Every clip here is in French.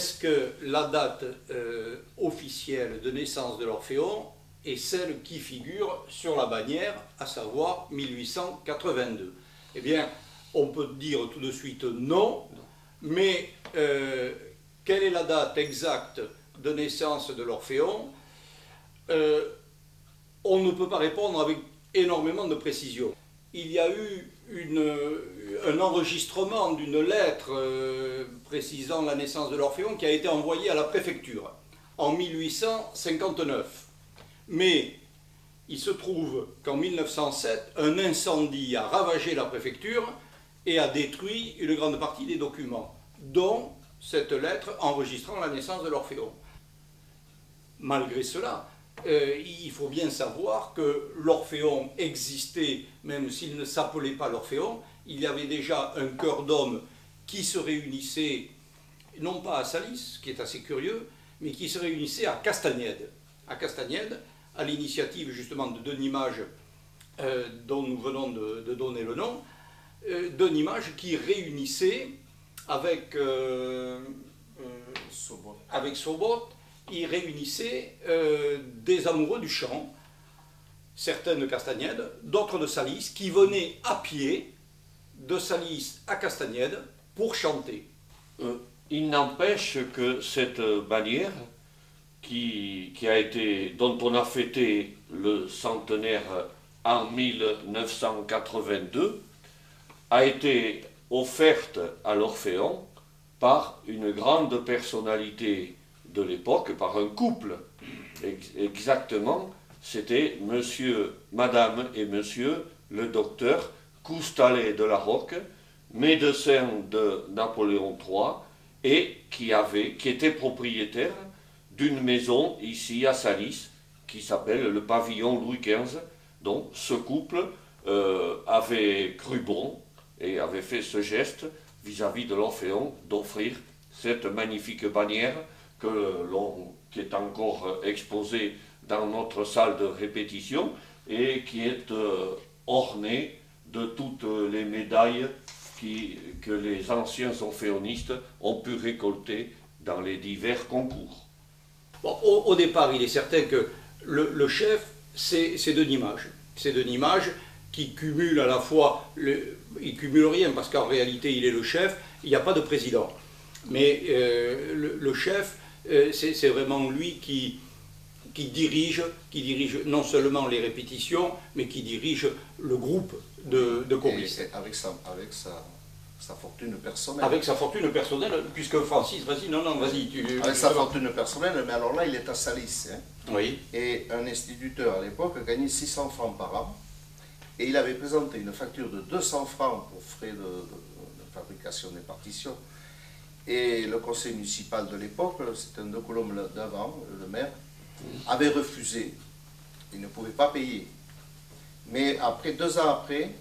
est-ce que la date officielle de naissance de l'Orphéon est celle qui figure sur la bannière, à savoir 1882? Eh bien, on peut dire tout de suite non, mais quelle est la date exacte de naissance de l'Orphéon? On ne peut pas répondre avec énormément de précision. Il y a eu un enregistrement d'une lettre précisant la naissance de l'Orphéon qui a été envoyée à la préfecture en 1859. Mais il se trouve qu'en 1907, un incendie a ravagé la préfecture et a détruit une grande partie des documents, dont cette lettre enregistrant la naissance de l'Orphéon. Malgré cela, il faut bien savoir que l'Orphéon existait, même s'il ne s'appelait pas l'Orphéon. Il y avait déjà un chœur d'hommes qui se réunissait, non pas à Salis, ce qui est assez curieux, mais qui se réunissait à Castagnède. À Castagnède, à l'initiative justement de Denis Mage, dont nous venons de donner le nom, Denis Mage qui réunissait avec Sobot, il réunissait des amoureux du chant, certains de Castagnède, d'autres de Salis, qui venaient à pied de Salis à Castagnède pour chanter. Il n'empêche que cette bannière, dont on a fêté le centenaire en 1982, a été offerte à l'Orphéon par une grande personnalité de l'époque, par un couple. Exactement, c'était madame et monsieur le docteur Coustalet de la Roque, médecin de Napoléon III, et qui était propriétaire d'une maison ici à Salis, qui s'appelle le pavillon Louis XV, dont ce couple avait cru bon et avait fait ce geste vis-à-vis de l'Orphéon d'offrir cette magnifique bannière qui est encore exposée dans notre salle de répétition et qui est ornée de toutes les médailles que les anciens orphéonistes ont pu récolter dans les divers concours. Bon, au départ, il est certain que le chef, c'est Denis Mage. C'est Denis Mage qui cumule à la fois, il cumule rien parce qu'en réalité il est le chef, il n'y a pas de président. Mais le chef, c'est vraiment lui qui dirige non seulement les répétitions, mais qui dirige le groupe de choristes. Avec sa fortune personnelle. Avec sa fortune personnelle, puisque Francis, vas-y, vas-y. Avec sa fortune personnelle, mais alors là, il est à Salis. Hein. Oui. Et un instituteur à l'époque gagnait 600 francs par an. Et il avait présenté une facture de 200 francs pour frais de fabrication des partitions. Et le conseil municipal de l'époque, c'était un de Colombe d'avant, le maire, avait refusé. Il ne pouvait pas payer. Mais après, 2 ans après,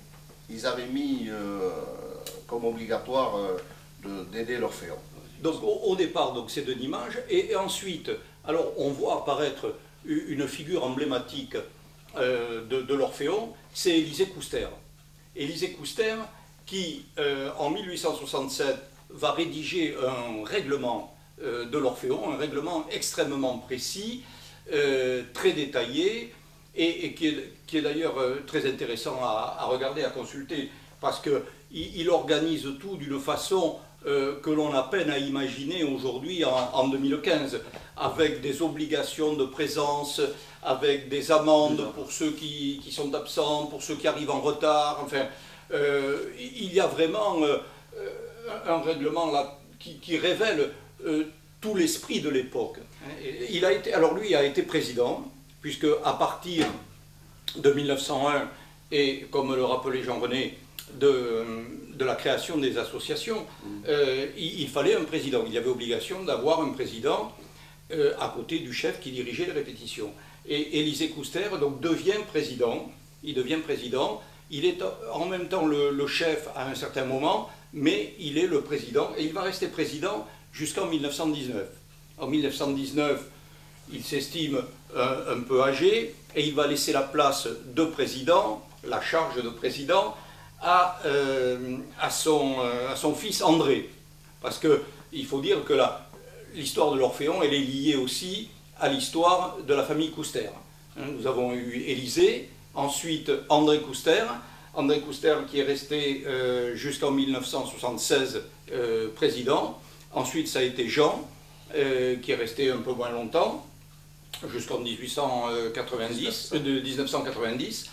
ils avaient mis comme obligatoire d'aider l'Orphéon. Donc au départ, c'est Denis Mage, et ensuite, alors on voit apparaître une figure emblématique de l'Orphéon, c'est Élisée Couster. Élisée Couster qui, en 1867, va rédiger un règlement de l'Orphéon, un règlement extrêmement précis, très détaillé, et qui est d'ailleurs très intéressant à regarder, à consulter, parce qu'il organise tout d'une façon que l'on a peine à imaginer aujourd'hui en 2015, avec des obligations de présence, avec des amendes pour ceux qui sont absents, pour ceux qui arrivent en retard, enfin, il y a vraiment un règlement là qui révèle tout l'esprit de l'époque. Alors lui a été président, puisque à partir de 1901, et comme le rappelait Jean-René, de la création des associations, il fallait un président. Il y avait obligation d'avoir un président à côté du chef qui dirigeait les répétitions. Et Élisée Couster donc, devient président. Il devient président. Il est en même temps le chef à un certain moment, mais il est le président. Et il va rester président jusqu'en 1919. En 1919, il s'estime un peu âgé et il va laisser la place de président, la charge de président, à son fils André. Parce qu'il faut dire que l'histoire de l'Orphéon, elle est liée aussi à l'histoire de la famille Couster. Nous avons eu Élisée, ensuite André Couster qui est resté jusqu'en 1976 président. Ensuite, ça a été Jean, qui est resté un peu moins longtemps, jusqu'en 1990.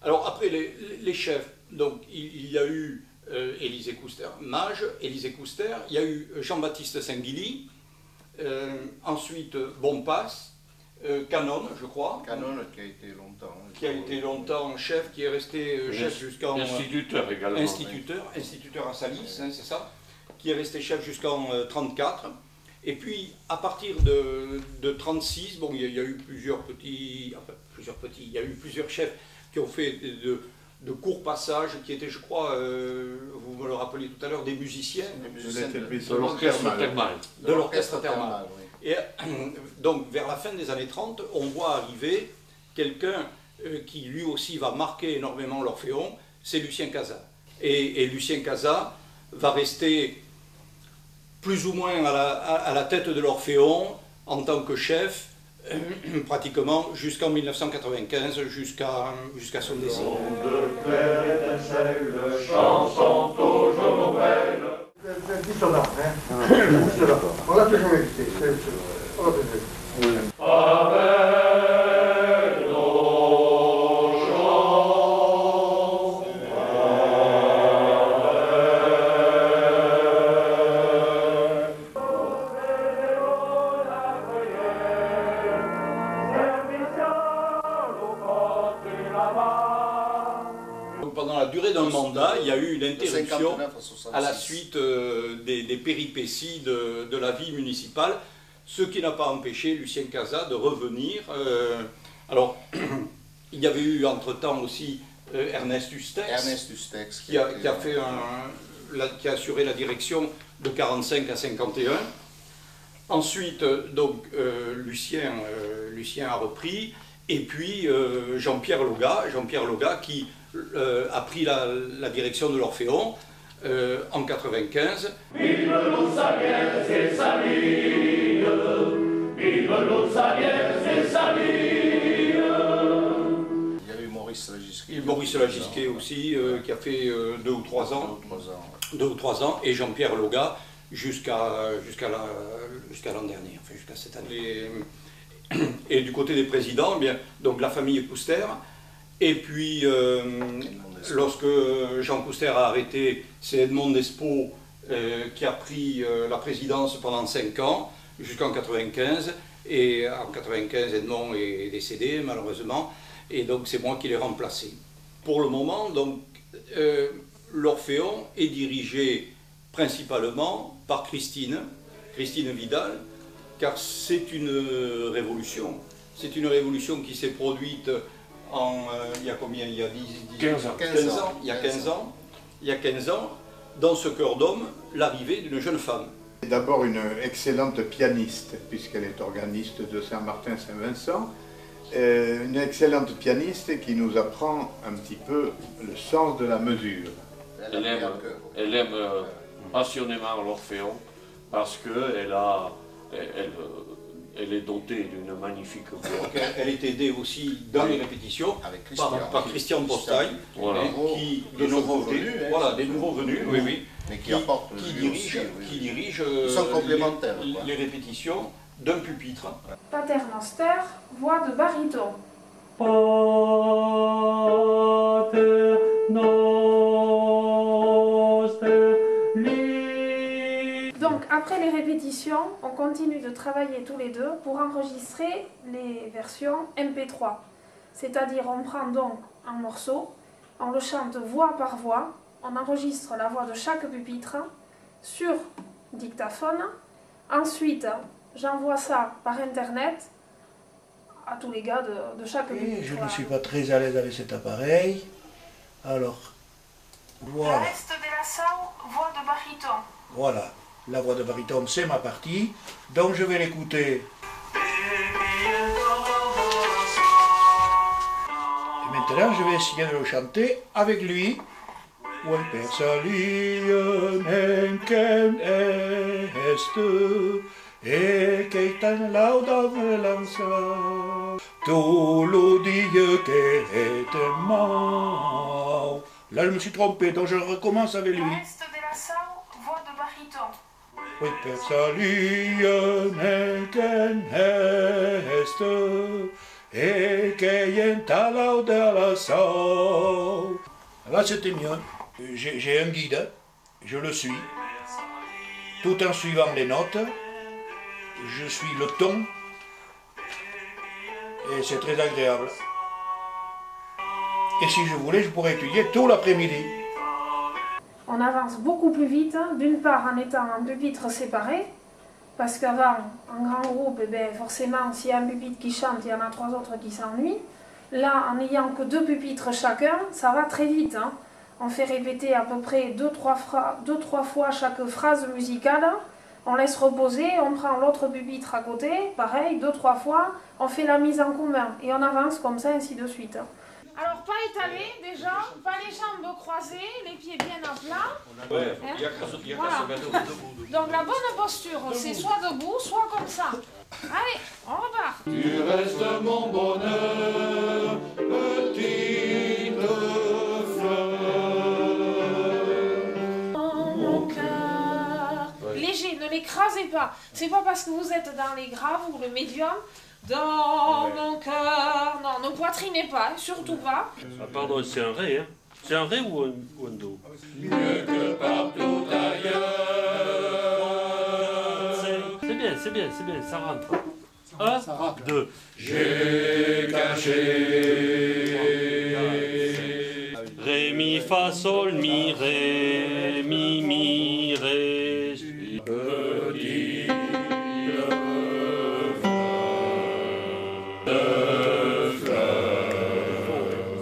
Alors après les chefs, donc il y a eu Élisée Couster, mage, Élisée Couster, il y a eu Jean-Baptiste Saint-Guilly, ensuite Bompas, Canon, je crois. Canon qui a été longtemps. Qui a été longtemps chef, qui est resté chef jusqu'en... Instituteur également. Instituteur à Salis, hein, c'est ça, qui est resté chef jusqu'en 1934. Et puis, à partir de 1936, bon, il y a eu plusieurs chefs qui ont fait de courts passages, qui étaient, je crois, vous me le rappeliez tout à l'heure, des musiciens. De l'orchestre thermal. De l'orchestre thermal. Oui. Et donc, vers la fin des années 30, on voit arriver quelqu'un qui, lui aussi, va marquer énormément l'Orphéon, c'est Lucien Cazat. Et Lucien Cazat va rester plus ou moins à la tête de l'Orphéon en tant que chef, pratiquement jusqu'en 1995, jusqu'à son décès. Chanson toujours nouvelle. On l'a toujours évité. Avec nos chansons. Pendant la durée d'un mandat, il y a eu une interruption 59 à 66. à la suite des péripéties de la vie municipale, ce qui n'a pas empêché Lucien Cazat de revenir. Alors, il y avait eu entre-temps aussi Ernest Hustex, qui a assuré la direction de 1945 à 1951. Ensuite, donc, Lucien a repris, et puis Jean-Pierre Loga qui a pris la direction de l'Orphéon en 1995. Vive l'Oursaguès et sa ligne, vive l'Oursaguès et sa ligne. Il y a eu Maurice Lagisquet. Maurice Lagisquet aussi, qui a fait 2 ou 3 ans. 2 ou 3 ans, et Jean-Pierre Loga jusqu'à l'an dernier, enfin jusqu'à cette année. Et du côté des présidents, eh bien, donc la famille Couster. Et puis, lorsque Jean Couster a arrêté, c'est Edmond Despots qui a pris la présidence pendant 5 ans, jusqu'en 1995. Et en 1995, Edmond est décédé, malheureusement. Et donc, c'est moi qui l'ai remplacé. Pour le moment, donc, l'Orphéon est dirigé principalement par Christine Vidal, car c'est une révolution. C'est une révolution qui s'est produite il y a combien? Il y a 15 ans. 15 ans. Il y a 15 ans, dans ce cœur d'homme, l'arrivée d'une jeune femme. D'abord une excellente pianiste, puisqu'elle est organiste de Saint-Martin-Saint-Vincent. Une excellente pianiste qui nous apprend un petit peu le sens de la mesure. Elle aime passionnément l'Orphéon parce qu'elle est dotée d'une magnifique voix. Elle est aidée aussi dans les répétitions par Christian Postaille, Voilà. des nouveaux venus, oui. Mais qui apporte qui dirige Ils sont complémentaires, les répétitions d'un pupitre. Paternoster, voix de baryton. Donc après les répétitions, on continue de travailler tous les deux pour enregistrer les versions MP3. C'est-à-dire on prend donc un morceau, on le chante voix par voix, on enregistre la voix de chaque pupitre sur dictaphone. Ensuite, j'envoie ça par internet à tous les gars de chaque pupitre. Je ne suis pas très à l'aise avec cet appareil. Alors, voilà. Reste de la salle, voix de baryton. Voilà, la voix de baryton, c'est ma partie. Donc je vais l'écouter. Et maintenant, je vais essayer de le chanter avec lui. Persalien enken est e che tan laudable lança, tout le Dieu qui était mort. Là, je me suis trompé, donc je recommence avec lui. Le reste de la salle, voix de baryton. Oui, per salir nel qu'en est, et qu'ayant à lauda la salle. Là, c'était mieux. J'ai un guide, je le suis, tout en suivant les notes. Je suis le ton, et c'est très agréable. Et si je voulais, je pourrais étudier tout l'après-midi. On avance beaucoup plus vite, d'une part en étant en pupitres séparés, parce qu'avant, en grand groupe, eh bien, forcément, s'il y a un pupitre qui chante, il y en a 3 autres qui s'ennuient. Là, en n'ayant que 2 pupitres chacun, ça va très vite. Hein. On fait répéter à peu près 2-3 fois chaque phrase musicale. On laisse reposer, on prend l'autre pupitre à côté, pareil, 2-3 fois, on fait la mise en commun et on avance comme ça, ainsi de suite. Alors, pas étalé déjà, pas les jambes croisées, les pieds bien à plat. Ouais, Hein? il y a qu'à se Voilà. mettre debout. Donc, la bonne posture, c'est soit debout, soit comme ça. Allez, on repart. Tu restes mon bonheur, petite fleur. Mon cœur. Léger, ne l'écrasez pas. C'est pas parce que vous êtes dans les graves ou le médium. Dans mon cœur. Non, ne poitrinez pas, surtout pas. Ah pardon, c'est un ré, hein? C'est un ré ou un do? Mieux que partout ailleurs. C'est bien, ça rentre. 1, 2. J'ai caché. Ré, mi, fa, sol, mi, ré, mi, ré. Petit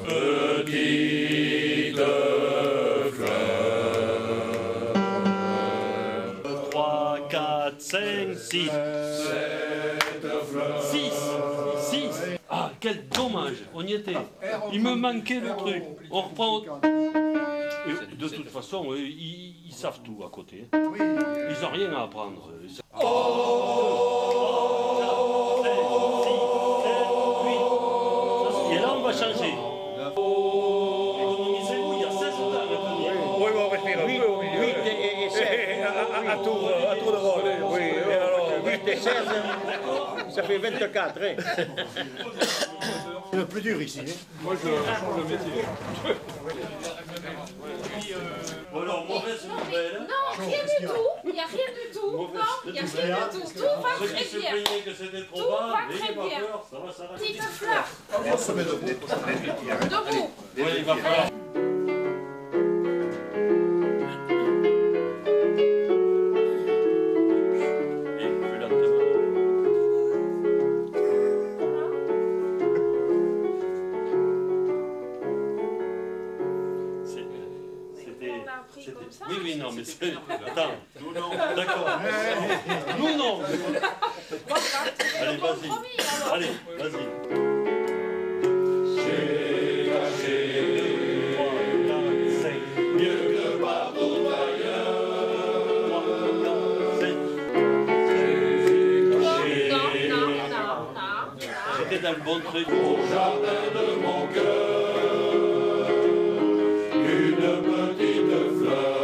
petite fleur. 3, 4, 5, 6. 6. Ah, quel dommage, on y était. Il me manquait le truc. On reprend. Et de toute façon, ils savent tout à côté. Ils n'ont rien à apprendre. Et là, on va changer. Économisez-vous, il y a 16 temps à retenir. Oui, on respire un peu au milieu. 8 et 16. À tour de rôle. Oui, alors 8 et 16, ça fait 24. Hein. C'est le plus dur ici. Hein. Moi, je change de métier. Alors, mauvaise nouvelle. Non, rien du tout. Il n'y a rien du tout. Non, il n'y a rien du tout. Tout va Ceux qui très se bien. plaignaient que c'était trop Tout bas, va n'ayez très pas bien. peur, ça va s'arrêter. Petite fleur. On se met debout. Debout. Oui, il va falloir. Et plus lentement. C'était. On a appris comme ça. Oui, non, mais c'est. Attends. Nous, non. D'accord. Nous, non. Allez, vas-y. Compromis, alors. Allez, vas-y. J'ai caché. 3, 4, 5. Mieux que partout ailleurs. 3, 4, 5. J'ai caché. Non. J'étais dans le bon truc. Au jardin de mon cœur, une petite fleur.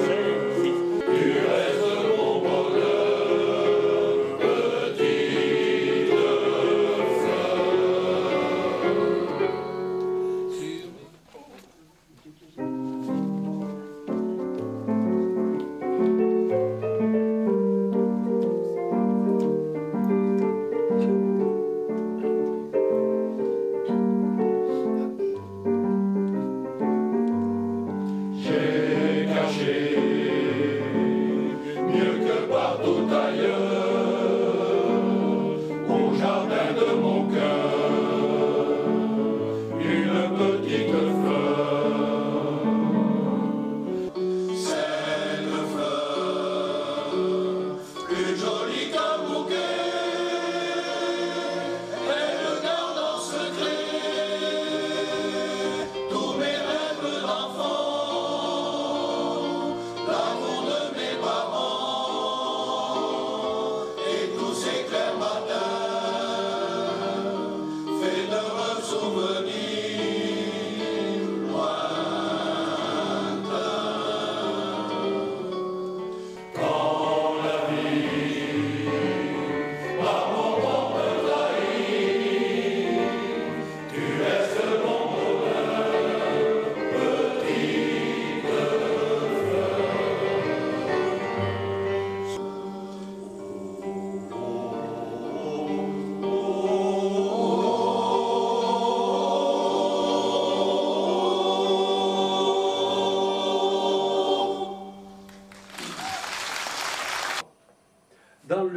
5, 6. Tu restes mon bonheur, petite fleur.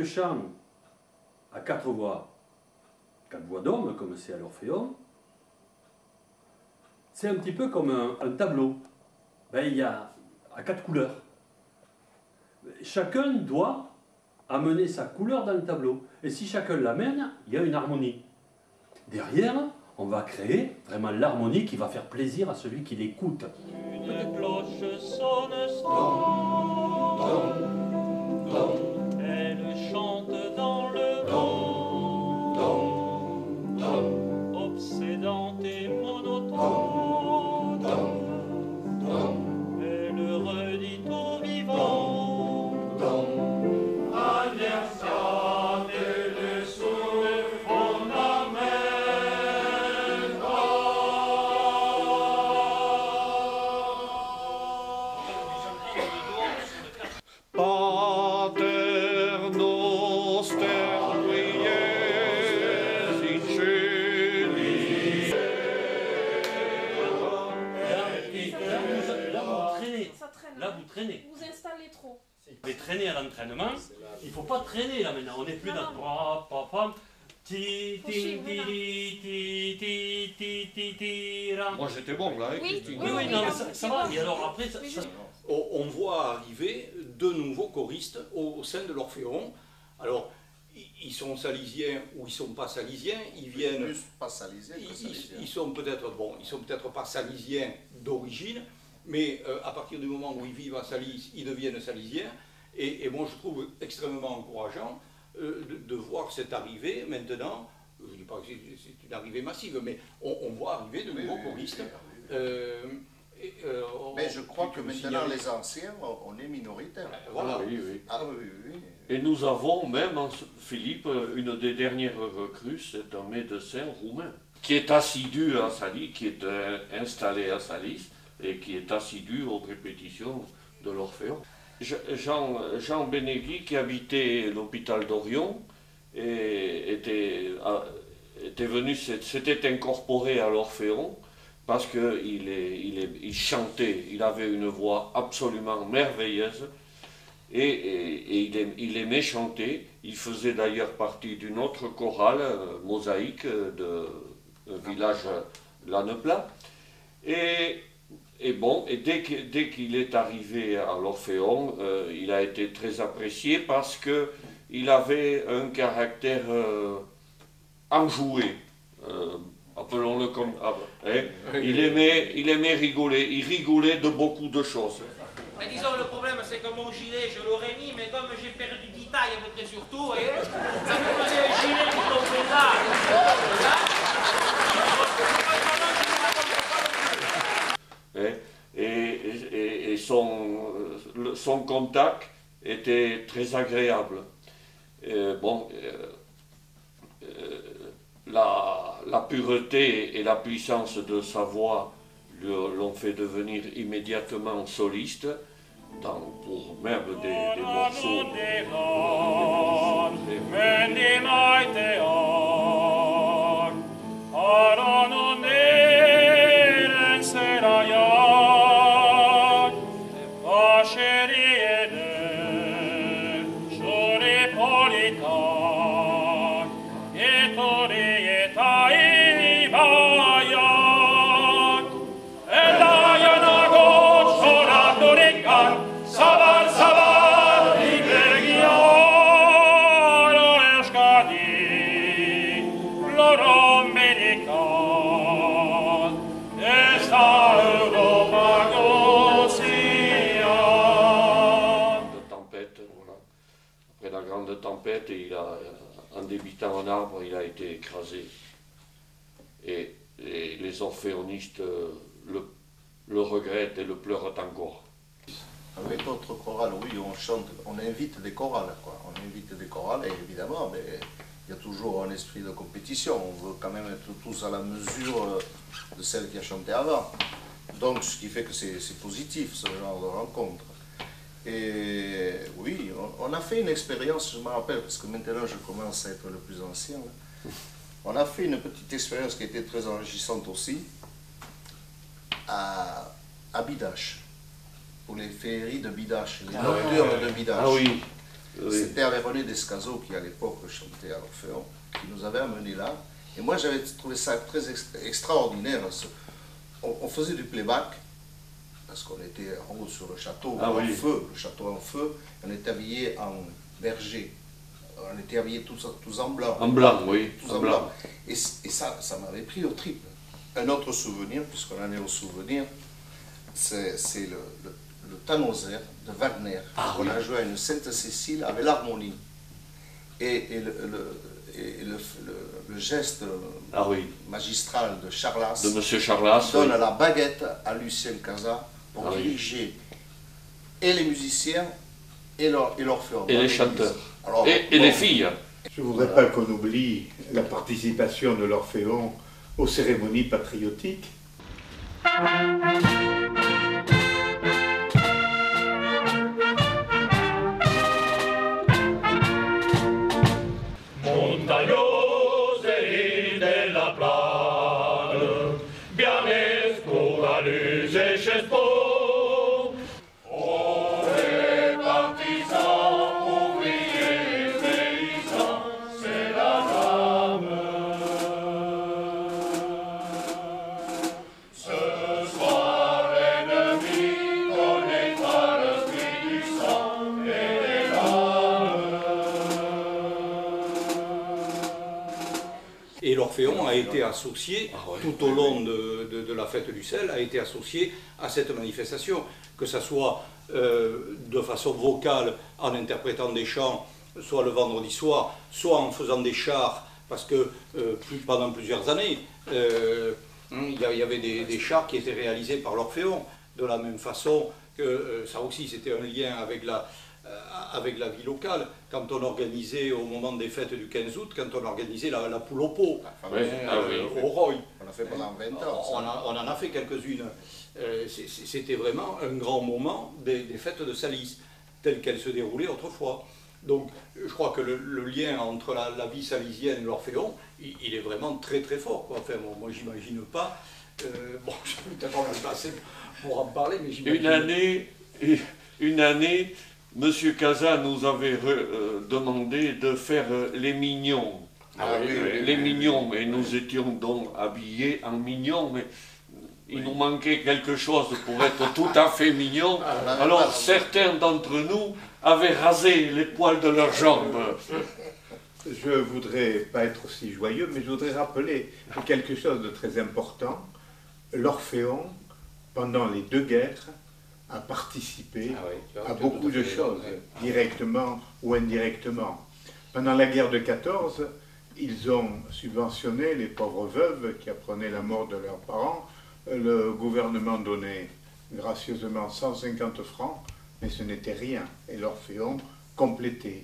le chant à 4 voix d'homme, comme c'est à l'Orphéon, c'est un petit peu comme un tableau. Ben, il y a à 4 couleurs. Chacun doit amener sa couleur dans le tableau. Et si chacun l'amène, il y a une harmonie. Derrière, on va créer vraiment l'harmonie qui va faire plaisir à celui qui l'écoute. Une cloche sonne, elle chante dans le vent, obsédante et monotone, elle redit au vivant, Anderson et le sous fondamenta. Pater noster qui es in celis. Là, vous traînez. Vous installez trop. Vous pouvez traîner à l'entraînement. Il ne faut pas traîner là maintenant. On n'est plus dans. Moi j'étais bon là, hein, Oui, Christine. Oui, non, mais ça va. Et alors après, On voit arriver de nouveaux choristes au sein de l'Orphéon. Alors, ils sont salisiens ou ils ne sont pas salisiens, ils viennent... Plus pas salisiens que salisiens. Ils sont peut-être pas salisiens d'origine, mais à partir du moment où ils vivent à Salis, ils deviennent salisiens. Et moi, je trouve extrêmement encourageant de voir cette arrivée maintenant. Je ne dis pas que c'est une arrivée massive, mais on voit arriver de nouveaux choristes. Mais je crois que maintenant, les anciens, on est minoritaires. Voilà. Oui, oui. Ah oui, oui. Et nous avons même, Philippe, une des dernières recrues, c'est un médecin roumain, qui est assidu à Salis, qui est installé à Salis, et qui est assidu aux répétitions de l'Orphéon. Jean Benegui, qui habitait l'hôpital d'Orion, et était venu, s'était incorporé à l'Orphéon, parce qu'il chantait, il avait une voix absolument merveilleuse, et il aimait chanter. Il faisait d'ailleurs partie d'une autre chorale, mosaïque, d'un village Lanneplat. Et dès qu'il est arrivé à l'Orphéon, il a été très apprécié parce qu'il avait un caractère enjoué. Appelons-le comme... il aimait rigoler, il rigolait de beaucoup de choses. Mais disons, le problème, c'est que mon gilet, je l'aurais mis, mais comme j'ai perdu 10 tailles à peu près sur tout, vous voyez, ça me faisait un gilet qui tombait là. Et son contact était très agréable. La pureté et la puissance de sa voix l'ont fait devenir immédiatement soliste, pour même des morceaux. Tempête, et en débitant un arbre, il a été écrasé. Et les orphéonistes le regrettent et le pleurent encore. Avec d'autres chorales, oui, on chante, on invite des chorales, quoi. On invite des chorales, et évidemment, mais il y a toujours un esprit de compétition. On veut quand même être tous à la mesure de celle qui a chanté avant. Donc, ce qui fait que c'est positif, ce genre de rencontre. Et oui, on a fait une expérience, je me rappelle, parce que maintenant je commence à être le plus ancien. Là. On a fait une petite expérience qui était très enrichissante aussi, à Bidache, pour les féeries de Bidache, les nocturnes de Bidache. Ah oui. C'était avec René Descazeaux qui à l'époque chantait à l'Orphéon, qui nous avait amenés là. Et moi j'avais trouvé ça très extraordinaire. On faisait du playback, parce qu'on était en haut sur le château, feu, le château en feu, on était habillés en berger. On était habillés tous en blanc. En blanc, oui. Tous en blanc. Et ça m'avait pris au triple. Un autre souvenir, puisqu'on en est au souvenir, c'est le Tannhäuser de Wagner. On a joué à une Sainte-Cécile avec l'harmonie. Et le geste magistral de Charlas, de Monsieur Charlas, donne la baguette à Lucien Cazat pour diriger et les musiciens et l'Orphéon. Et les chanteurs. Alors, et les filles. Je ne voudrais pas qu'on oublie la participation de l'Orphéon aux cérémonies patriotiques. Et l'Orphéon a été associé, tout au long de la fête du sel, a été associé à cette manifestation, que ce soit de façon vocale, en interprétant des chants, soit le vendredi soir, soit en faisant des chars, parce que pendant plusieurs années, il y avait des chars qui étaient réalisés par l'Orphéon, de la même façon que ça aussi c'était un lien avec la vie locale, quand on organisait au moment des fêtes du 15 août, quand on organisait la poule au pot, au Roy. On a fait pendant 20 ans. On en a fait quelques-unes. C'était vraiment un grand moment des fêtes de Salis, telles qu'elles se déroulaient autrefois. Donc je crois que le lien entre la vie salisienne et l'Orphéon, il est vraiment très très fort, quoi. Enfin, moi j'imagine pas, bon, je vais peut-être en pas assez pour en parler, mais j'imagine... Une année, M. Cazat nous avait demandé de faire les mignons. Les mignons, et nous étions donc habillés en mignons, mais il nous manquait quelque chose pour être tout à fait mignons. Alors certains d'entre nous avaient rasé les poils de leurs jambes. Je ne voudrais pas être aussi joyeux, mais je voudrais rappeler quelque chose de très important. L'Orphéon, pendant les deux guerres, a participé à beaucoup de choses, directement ou indirectement. Pendant la guerre de 14, ils ont subventionné les pauvres veuves qui apprenaient la mort de leurs parents. Le gouvernement donnait gracieusement 150 francs, mais ce n'était rien, et l'Orphéon complétait.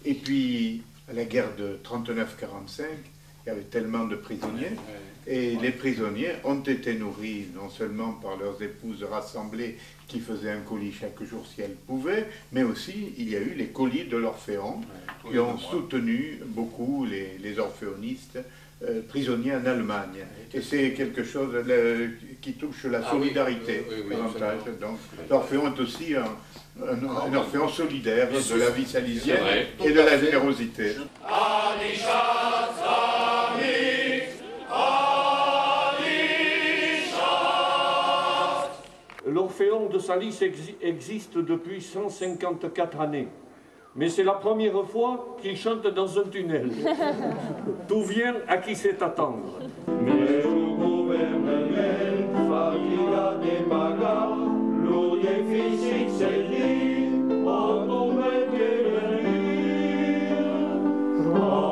Et puis, à la guerre de 39-45, il y avait tellement de prisonniers, et les prisonniers ont été nourris non seulement par leurs épouses rassemblées qui faisaient un colis chaque jour si elles pouvaient, mais aussi il y a eu les colis de l'Orphéon qui ont soutenu beaucoup les orphéonistes prisonniers en Allemagne. Et c'est quelque chose qui touche la solidarité. Donc l'Orphéon est aussi un Orphéon solidaire de la vie salisienne et de la générosité. L'Orphéon de Salis existe depuis 154 années. Mais c'est la première fois qu'il chante dans un tunnel. Tout vient à qui sait attendre. Mais au gouvernement, fatiga de pagar, l'ourier physique c'est lui, on tombe que le Femme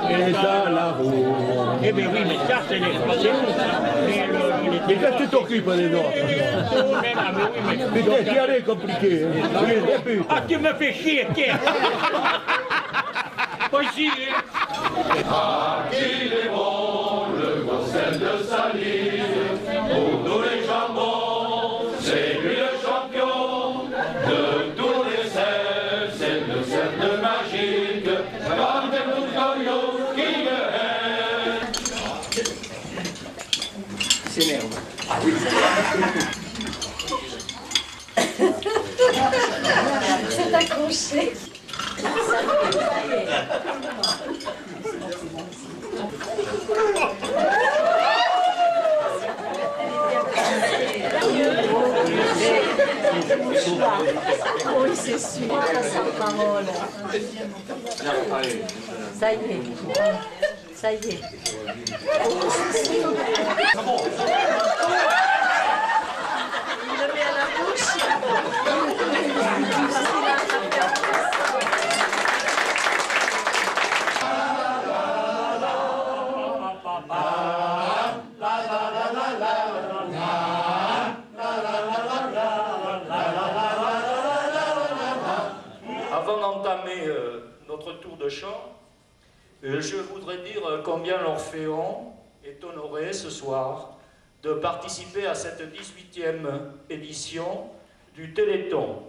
Et dans la roue. Eh bien oui, mais ça, c'est les Français. Mais qu'est-ce que tu t'occupes des autres? Putain, c'est rien compliqué. Ah, tu me fais chier, tiens. Pas ici, hein. Ah, qu'il est bon, le gros sel de Saline, pour nous les jambons, c'est lui le champion de tous les sels, c'est le sel de magique, rendez-vous Goyo qui le hait. S'énerve. C'est accroché. Oui, c'est sûr. Parole. Ça y est. Ça y est. Il le met à la bouche. Avant d'entamer notre tour de chant, je voudrais dire combien l'Orphéon est honoré ce soir de participer à cette 18e édition du Téléthon.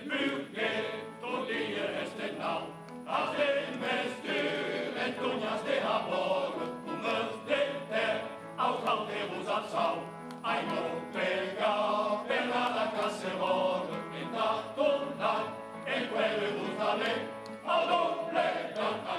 Mur e quelle giustamente, ma non le cantare.